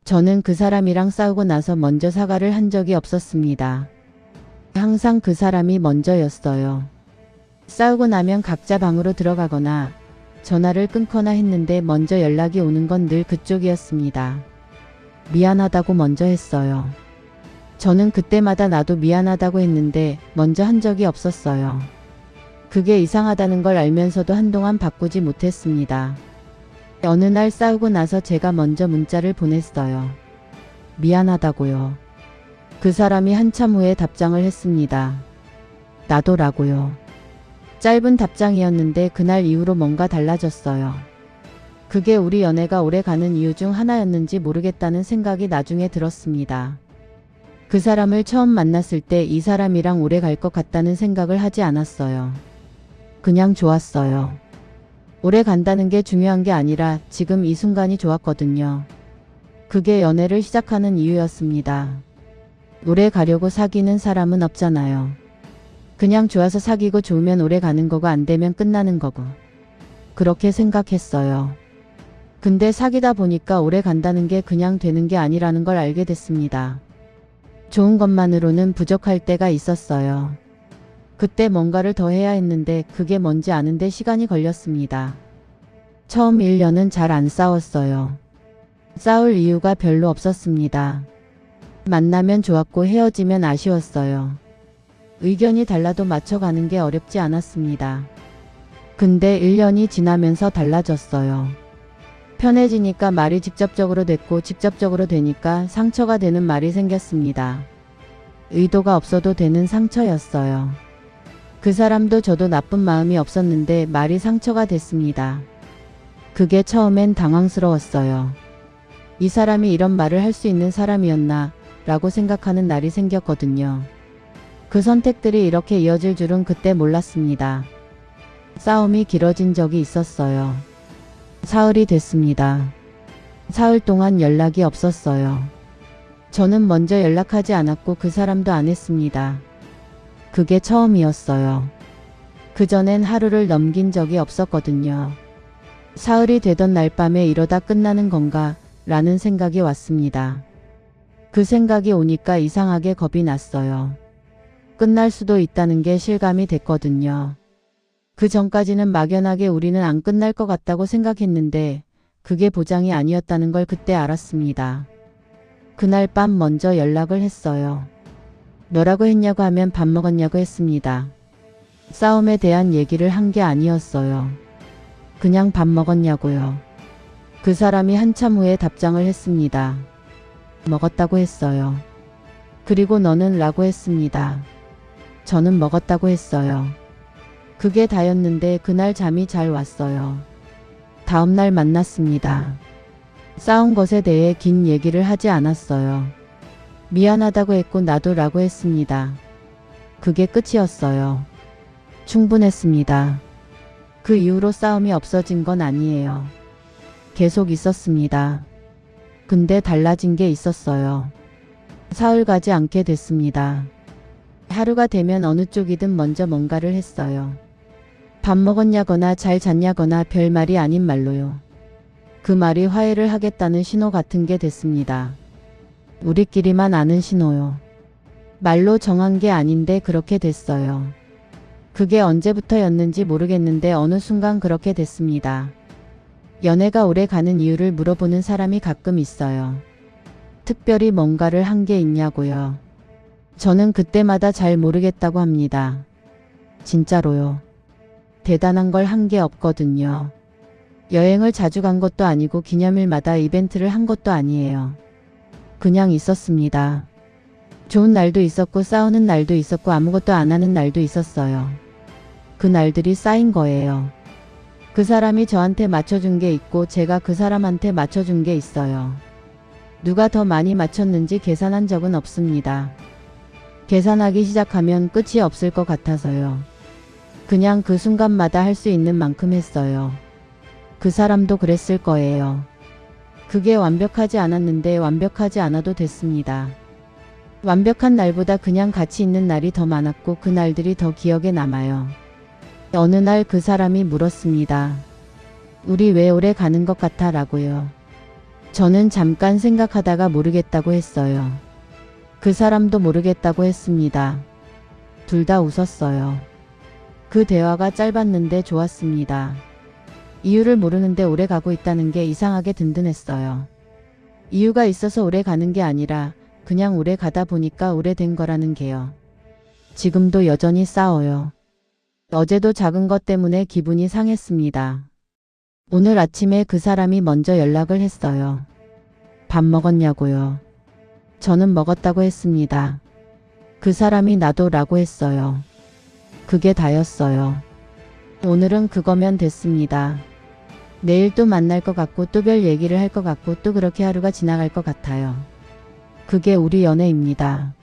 저는 그 사람이랑 싸우고 나서 먼저 사과를 한 적이 없었습니다. 항상 그 사람이 먼저였어요. 싸우고 나면 각자 방으로 들어가거나 전화를 끊거나 했는데 먼저 연락이 오는 건 늘 그쪽이었습니다. 미안하다고 먼저 했어요. 저는 그때마다 나도 미안하다고 했는데 먼저 한 적이 없었어요. 그게 이상하다는 걸 알면서도 한동안 바꾸지 못했습니다. 어느 날 싸우고 나서 제가 먼저 문자를 보냈어요. 미안하다고요. 그 사람이 한참 후에 답장을 했습니다. 나도라고요. 짧은 답장이었는데 그날 이후로 뭔가 달라졌어요. 그게 우리 연애가 오래 가는 이유 중 하나였는지 모르겠다는 생각이 나중에 들었습니다. 그 사람을 처음 만났을 때 이 사람이랑 오래 갈 것 같다는 생각을 하지 않았어요. 그냥 좋았어요. 오래 간다는 게 중요한 게 아니라 지금 이 순간이 좋았거든요. 그게 연애를 시작하는 이유였습니다. 오래 가려고 사귀는 사람은 없잖아요. 그냥 좋아서 사귀고 좋으면 오래 가는 거고 안 되면 끝나는 거고. 그렇게 생각했어요. 근데 사귀다 보니까 오래 간다는 게 그냥 되는 게 아니라는 걸 알게 됐습니다. 좋은 것만으로는 부족할 때가 있었어요. 그때 뭔가를 더 해야 했는데 그게 뭔지 아는데 시간이 걸렸습니다. 처음 1년은 잘 안 싸웠어요. 싸울 이유가 별로 없었습니다. 만나면 좋았고 헤어지면 아쉬웠어요. 의견이 달라도 맞춰가는 게 어렵지 않았습니다. 근데 1년이 지나면서 달라졌어요. 편해지니까 말이 직접적으로 됐고 직접적으로 되니까 상처가 되는 말이 생겼습니다. 의도가 없어도 되는 상처였어요. 그 사람도 저도 나쁜 마음이 없었는데 말이 상처가 됐습니다. 그게 처음엔 당황스러웠어요. 이 사람이 이런 말을 할 수 있는 사람이었나 라고 생각하는 날이 생겼거든요. 그 선택들이 이렇게 이어질 줄은 그때 몰랐습니다. 싸움이 길어진 적이 있었어요. 사흘이 됐습니다. 사흘 동안 연락이 없었어요. 저는 먼저 연락하지 않았고 그 사람도 안 했습니다. 그게 처음이었어요. 그전엔 하루를 넘긴 적이 없었거든요. 사흘이 되던 날 밤에 이러다 끝나는 건가 라는 생각이 왔습니다. 그 생각이 오니까 이상하게 겁이 났어요. 끝날 수도 있다는 게 실감이 됐거든요. 그 전까지는 막연하게 우리는 안 끝날 것 같다고 생각했는데 그게 보장이 아니었다는 걸 그때 알았습니다. 그날 밤 먼저 연락을 했어요. 뭐라고 했냐고 하면 밥 먹었냐고 했습니다. 싸움에 대한 얘기를 한 게 아니었어요. 그냥 밥 먹었냐고요. 그 사람이 한참 후에 답장을 했습니다. 먹었다고 했어요. 그리고 너는 라고 했습니다. 저는 먹었다고 했어요. 그게 다였는데 그날 잠이 잘 왔어요. 다음날 만났습니다. 싸운 것에 대해 긴 얘기를 하지 않았어요. 미안하다고 했고 나도 라고 했습니다. 그게 끝이었어요. 충분했습니다. 그 이후로 싸움이 없어진 건 아니에요. 계속 있었습니다. 근데 달라진 게 있었어요. 사흘 가지 않게 됐습니다. 하루가 되면 어느 쪽이든 먼저 뭔가를 했어요. 밥 먹었냐거나 잘 잤냐거나 별말이 아닌 말로요. 그 말이 화해를 하겠다는 신호 같은 게 됐습니다. 우리끼리만 아는 신호요. 말로 정한 게 아닌데 그렇게 됐어요. 그게 언제부터였는지 모르겠는데 어느 순간 그렇게 됐습니다. 연애가 오래 가는 이유를 물어보는 사람이 가끔 있어요. 특별히 뭔가를 한 게 있냐고요. 저는 그때마다 잘 모르겠다고 합니다. 진짜로요. 대단한 걸 한 게 없거든요. 여행을 자주 간 것도 아니고 기념일마다 이벤트를 한 것도 아니에요. 그냥 있었습니다. 좋은 날도 있었고 싸우는 날도 있었고 아무것도 안 하는 날도 있었어요. 그 날들이 쌓인 거예요. 그 사람이 저한테 맞춰준 게 있고 제가 그 사람한테 맞춰준 게 있어요. 누가 더 많이 맞췄는지 계산한 적은 없습니다. 계산하기 시작하면 끝이 없을 것 같아서요. 그냥 그 순간마다 할 수 있는 만큼 했어요. 그 사람도 그랬을 거예요. 그게 완벽하지 않았는데 완벽하지 않아도 됐습니다. 완벽한 날보다 그냥 같이 있는 날이 더 많았고 그 날들이 더 기억에 남아요. 어느 날 그 사람이 물었습니다. 우리 왜 오래 가는 것 같아 라고요. 저는 잠깐 생각하다가 모르겠다고 했어요. 그 사람도 모르겠다고 했습니다. 둘 다 웃었어요. 그 대화가 짧았는데 좋았습니다. 이유를 모르는데 오래 가고 있다는 게 이상하게 든든했어요. 이유가 있어서 오래 가는 게 아니라 그냥 오래 가다 보니까 오래된 거라는 게요. 지금도 여전히 싸워요. 어제도 작은 것 때문에 기분이 상했습니다. 오늘 아침에 그 사람이 먼저 연락을 했어요. 밥 먹었냐고요. 저는 먹었다고 했습니다. 그 사람이 나도 라고 했어요. 그게 다였어요. 오늘은 그거면 됐습니다. 내일 또 만날 것 같고 또 별 얘기를 할 것 같고 또 그렇게 하루가 지나갈 것 같아요. 그게 우리 연애입니다.